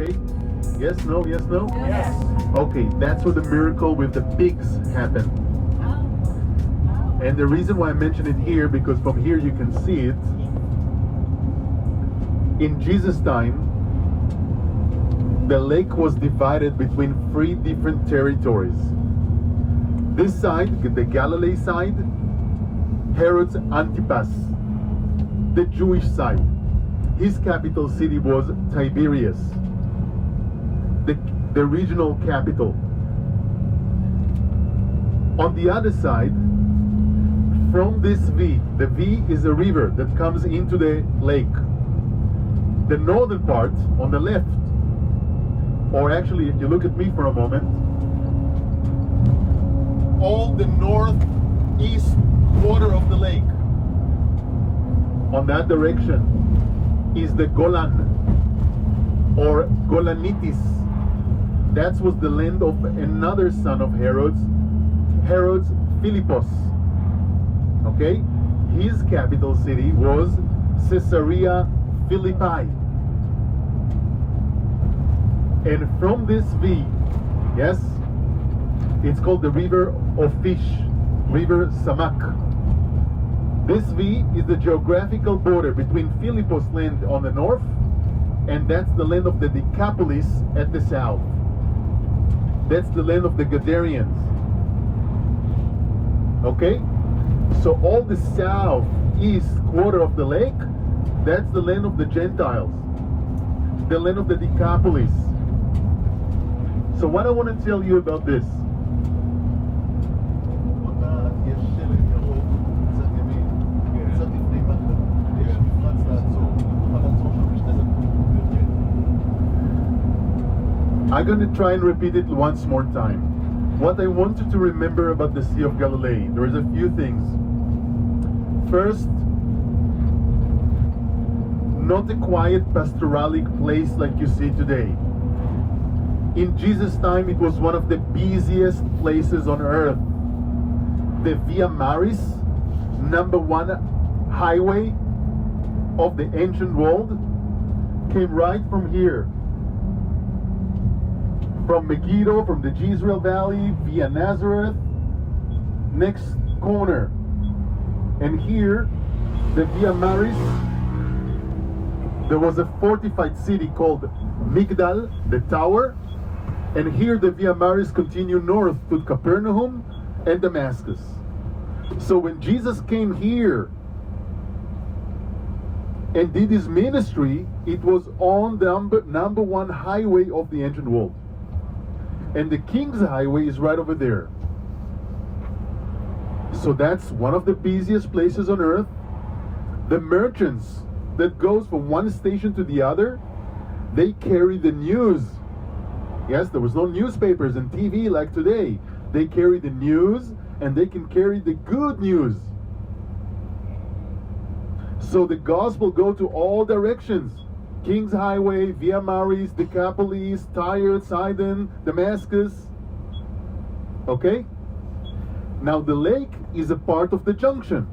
Okay? Yes, no, yes, no? Yes. Okay, that's where the miracle with the pigs happened. And the reason why I mention it here, because from here you can see it. In Jesus' time, the lake was divided between 3 different territories. This side, the Galilee side, Herod's Antipas, the Jewish side. His capital city was Tiberias, the regional capital. On the other side, from this V, the V is a river that comes into the lake. The northern part on the left, or actually if you look at me for a moment, all the northeast quarter of the lake, on that direction is the Golan, or Golanitis. That was the land of another son of Herod's Philippus. Okay? His capital city was Caesarea Philippi. And from this V, yes, it's called the river of fish, River Samak. This V is the geographical border between Philippus land on the north, and that's the land of the Decapolis at the south. That's the land of the Gadareans. Okay? So all the southeast quarter of the lake, that's the land of the Gentiles, the land of the Decapolis. So what I want to tell you about this. I'm going to try and repeat it once more time. What I want you to remember about the Sea of Galilee, there is a few things. First, not a quiet pastoralic place like you see today. In Jesus' time, it was one of the busiest places on earth. The Via Maris, #1 highway of the ancient world, came right from here. From Megiddo, from the Jezreel Valley, via Nazareth, next corner. And here, the Via Maris, there was a fortified city called Migdal, the tower. And here the Via Maris continue north to Capernaum and Damascus. So when Jesus came here and did his ministry, it was on the #1 highway of the ancient world. And the King's Highway is right over there. So that's one of the busiest places on earth. The merchants that goes from one station to the other, they carry the news. Yes, there was no newspapers and TV like today. They carry the news, and they can carry the good news. So the gospel go to all directions. King's Highway, Via Maris, Decapolis, Tyre, Sidon, Damascus. Okay? Now the lake is a part of the junction.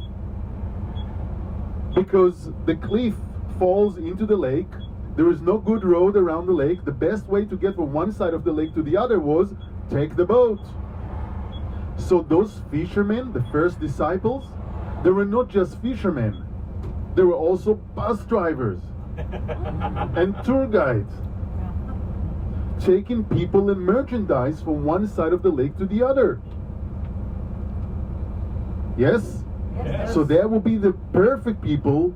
Because the cliff falls into the lake, there is no good road around the lake. The best way to get from one side of the lake to the other was take the boat. So those fishermen, the first disciples, they were not just fishermen. They were also bus drivers and tour guides, taking people and merchandise from one side of the lake to the other. Yes? Yes. So that will be the perfect people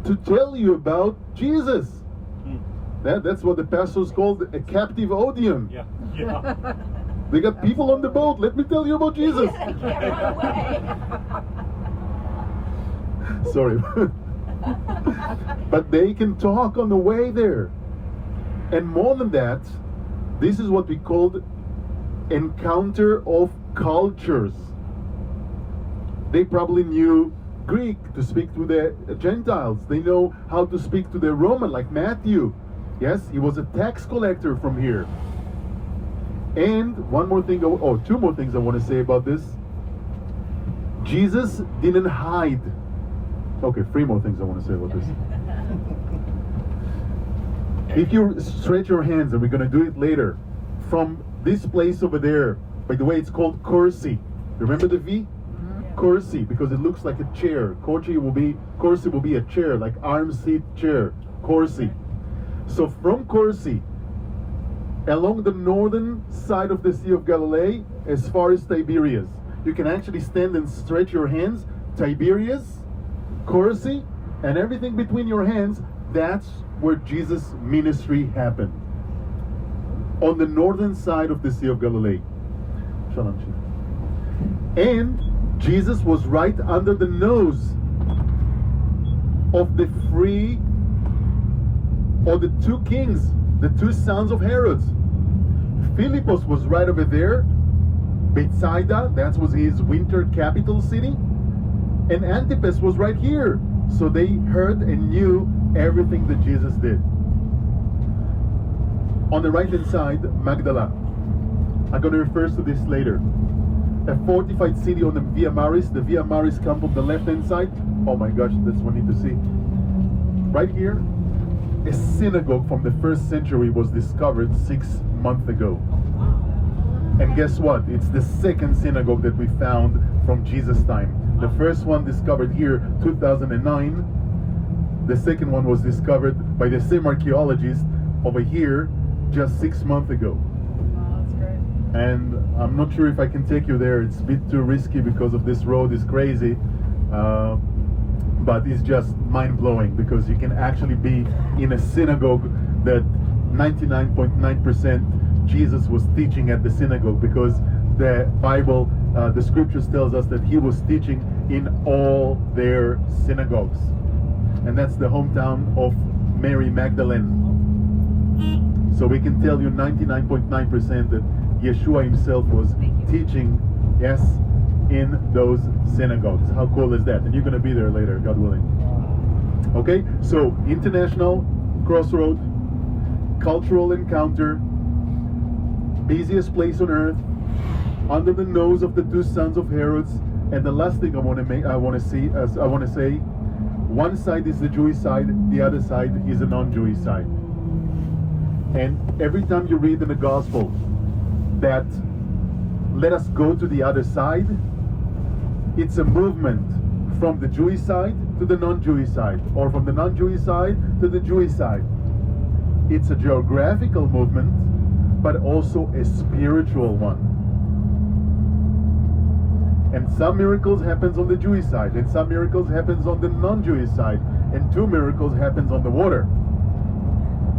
to tell you about Jesus. That's what the pastors called a captive audience. Yeah. Yeah. They got people on the boat. Let me tell you about Jesus. Sorry. But they can talk on the way there. And more than that, this is what we called encounter of cultures. They probably knew Greek to speak to the Gentiles. They know how to speak to the Roman, like Matthew. Yes, he was a tax collector from here. And one more thing, two more things I want to say about this. Jesus didn't hide. Okay, 3 more things I want to say about this. If you stretch your hands, and we're going to do it later, from this place over there, by the way, it's called Kursi. Remember the V? Kursi, because it looks like a chair. Kursi will be a chair, like arm seat chair. Kursi. So from Kursi, along the northern side of the Sea of Galilee, as far as Tiberias, you can actually stand and stretch your hands. Tiberias, Kursi, and everything between your hands, that's where Jesus' ministry happened. On the northern side of the Sea of Galilee. Shalom. And Jesus was right under the nose of the two kings, the two sons of Herod. Philippus was right over there. Bethsaida, that was his winter capital city. And Antipas was right here. So they heard and knew everything that Jesus did. On the right hand side, Magdala. I'm going to refer to this later. A fortified city on the Via Maris. The Via Maris comes from the left hand side. Oh my gosh, that's what we need to see. Right here, a synagogue from the first century was discovered 6 months ago. And guess what? It's the second synagogue that we found from Jesus' time. The first one discovered here 2009. The second one was discovered by the same archaeologist over here just 6 months ago. Wow, that's great. And I'm not sure if I can take you there. It's a bit too risky because of this road is crazy. But it's just mind-blowing because you can actually be in a synagogue that 99.9% Jesus was teaching at the synagogue, because the Bible, the scriptures tells us that he was teaching in all their synagogues. And that's the hometown of Mary Magdalene. So we can tell you 99.9% that Yeshua himself was teaching, yes, in those synagogues. How cool is that? And you're going to be there later, God willing. Okay, so international crossroad, cultural encounter, busiest place on earth, under the nose of the two sons of Herod. And the last thing I want to say, one side is the Jewish side, the other side is the non-Jewish side. And every time you read in the gospel that let us go to the other side, it's a movement from the Jewish side to the non-Jewish side, or from the non-Jewish side to the Jewish side. It's a geographical movement, but also a spiritual one. And some miracles happens on the Jewish side, and some miracles happens on the non-Jewish side, and two miracles happens on the water,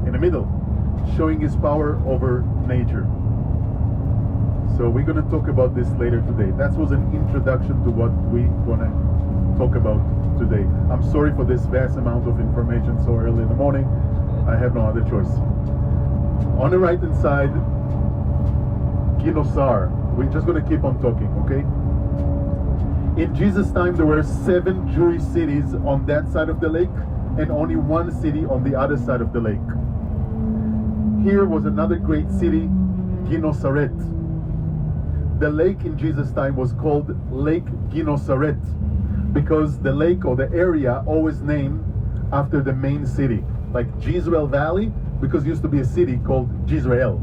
in the middle, showing his power over nature. So we're going to talk about this later today. That was an introduction to what we want to talk about today. I'm sorry for this vast amount of information so early in the morning. I have no other choice. On the right hand side, Ginosaret. We're just going to keep on talking, okay? In Jesus' time, there were 7 Jewish cities on that side of the lake, and only 1 city on the other side of the lake. Here was another great city, Ginosaret. The lake in Jesus' time was called Lake Ginosaret, because the lake or the area always named after the main city. Like Jezreel Valley, because it used to be a city called Jezreel.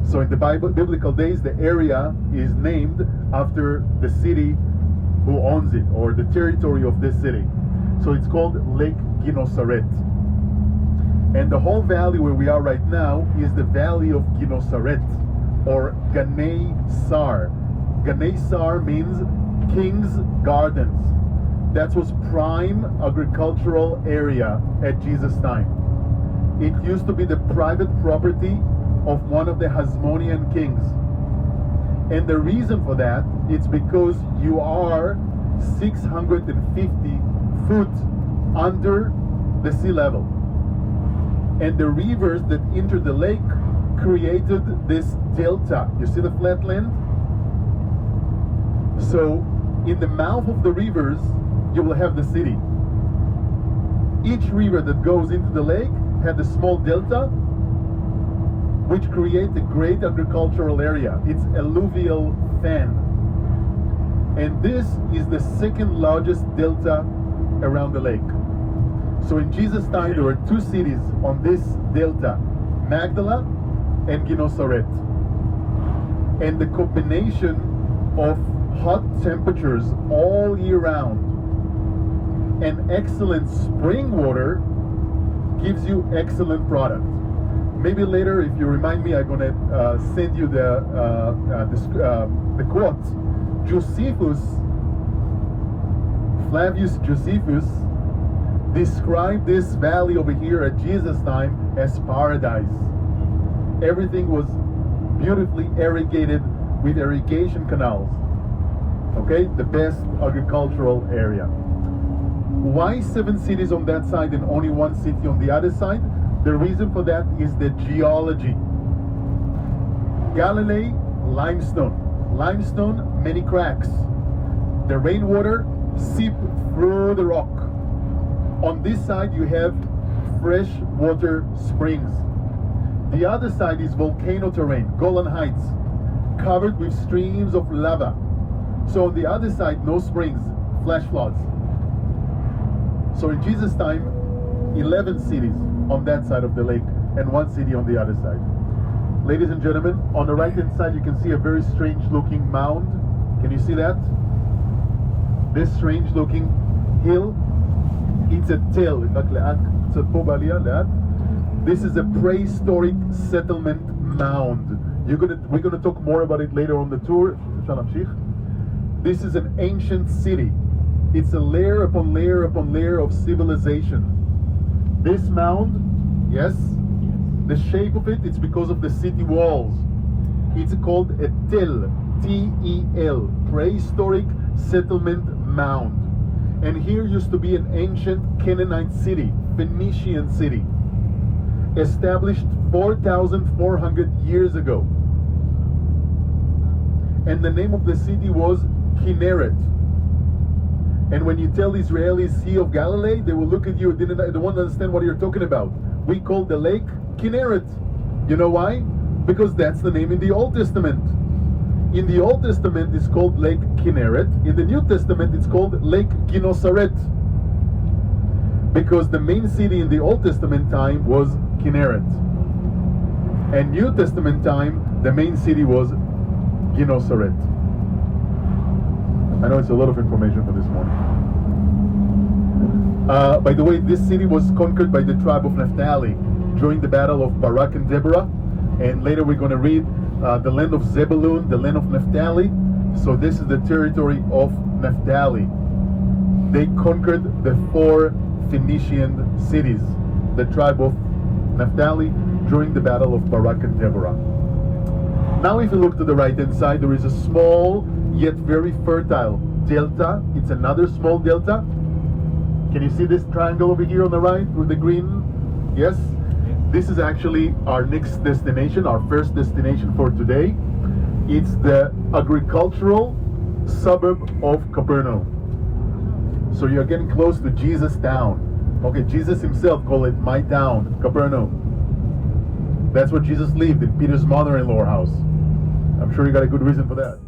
So in the biblical days, the area is named after the city who owns it, or the territory of this city. So it's called Lake Ginosaret. And the whole valley where we are right now is the valley of Ginosaret, or Ginosaret. Ginosaret means King's Gardens. That was prime agricultural area at Jesus' time. It used to be the private property of one of the Hasmonean kings. And the reason for that, it's because you are 650 foot under the sea level. And the rivers that enter the lake created this delta. You see the flat land? So in the mouth of the rivers, you will have the city. Each river that goes into the lake had a small delta, which creates a great agricultural area. It's alluvial fan. And this is the second largest delta around the lake. So in Jesus' time, there were two cities on this delta, Magdala and Ginosaret. And the combination of hot temperatures all year round and excellent spring water gives you excellent product. Maybe later, if you remind me, I'm going to send you the quote. Flavius Josephus described this valley over here at Jesus' time as paradise. Everything was beautifully irrigated with irrigation canals. Okay, the best agricultural area. Why 7 cities on that side and only 1 city on the other side? The reason for that is the geology. Galilee, limestone. Limestone, many cracks. The rainwater seep through the rock. On this side you have fresh water springs. The other side is volcano terrain, Golan Heights, covered with streams of lava. So on the other side, no springs, flash floods. So in Jesus' time, 11 cities on that side of the lake and 1 city on the other side. Ladies and gentlemen, on the right hand side you can see a very strange looking mound. Can you see that? This strange looking hill, it's a till. This is a prehistoric settlement mound. We're gonna talk more about it later on the tour. This is an ancient city. It's a layer upon layer upon layer of civilization. This mound, yes, the shape of it's because of the city walls. It's called a till, T-E-L, prehistoric settlement mound. And here used to be an ancient Canaanite city, Phoenician city, established 4,400 years ago. And the name of the city was Kinneret. And when you tell Israelis Sea of Galilee, they will look at you, they won't understand what you're talking about. We call the lake Kinneret. You know why? Because that's the name in the Old Testament. In the Old Testament, it's called Lake Kinneret. In the New Testament, it's called Lake Ginosaret. Because the main city in the Old Testament time was Kinneret. And New Testament time, the main city was Ginosaret. I know it's a lot of information for this morning. By the way, this city was conquered by the tribe of Naphtali during the battle of Barak and Deborah. And later we're going to read the land of Zebulun, the land of Naphtali. So this is the territory of Naphtali. They conquered the 4 Phoenician cities, the tribe of Naphtali, during the battle of Barak and Deborah. Now if you look to the right hand side, there is a small yet very fertile delta. It's another small delta. Can you see this triangle over here on the right with the green? Yes? This is actually our next destination, our first destination for today. It's the agricultural suburb of Capernaum. So you're getting close to Jesus' town. Okay, Jesus himself called it my town, Capernaum. That's where Jesus lived, in Peter's mother-in-law house. I'm sure you got a good reason for that.